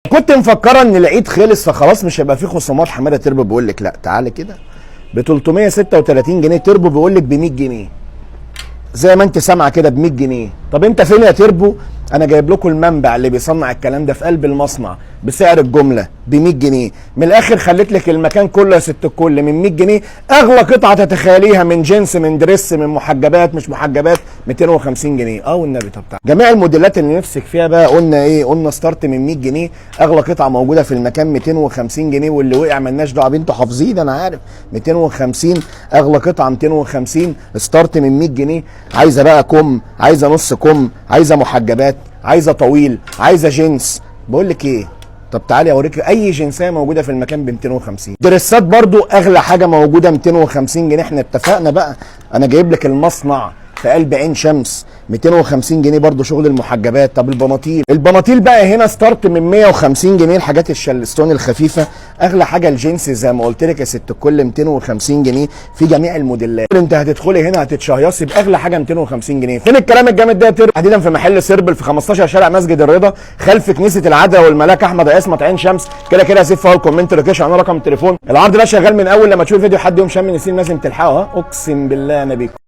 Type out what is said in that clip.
كنت مفكره ان العيد خلص فخلاص مش هيبقى فيه خصومات. حماده تربو بيقول لك لا تعالى كده ب 336 جنيه. تربو بيقول لك ب 100 جنيه زي ما انت سامعه كده ب 100 جنيه. طب انت فين يا تربو؟ انا جايب لكم المنبع اللي بيصنع الكلام ده في قلب المصنع بسعر الجمله ب 100 جنيه. من الاخر خليت لك المكان كله يا ست الكل من 100 جنيه. اغلى قطعه تتخيليها من جنس من دريس من محجبات مش محجبات 250 جنيه. والنبي. طب تعالى جميع الموديلات اللي نفسك فيها بقى قلنا ايه؟ قلنا ستارت من 100 جنيه. اغلى قطعه موجوده في المكان 250 جنيه واللي وقع مالناش دعوه بيه انتوا حافظين انا عارف 250. اغلى قطعه 250 ستارت من 100 جنيه. عايزه بقى كم، عايزه نص كم، عايزه محجبات، عايزه طويل، عايزه جنس. بقول لك ايه؟ طب تعالي اوريك اي جنسيه موجوده في المكان ب 250. دريسات برضو اغلى حاجه موجوده 250 جنيه. احنا اتفقنا بقى. انا جايب لك المصنع في قلب عين شمس 250 جنيه برضو شغل المحجبات. طب البناطيل بقى هنا ستارت من 150 جنيه. الحاجات الشلستون الخفيفه. اغلى حاجه الجينز زي ما قلت لك يا ست الكل 250 جنيه في جميع الموديلات. انت هتدخلي هنا هتتشهيصي باغلى حاجه 250 جنيه. فين الكلام الجامد ده يا تربو؟ تحديدا في محل سربل في 15 شارع مسجد الرضا خلف كنيسه العذراء والملاك احمد عصمت عين شمس. كده كده هسيب فيها الكومنت لوكيشن انا رقم التليفون. العرض ده شغال من اول لما تشوف فيديو حد يوم شم النسيم لازم تلحقه. اقسم بالله انا بيكم.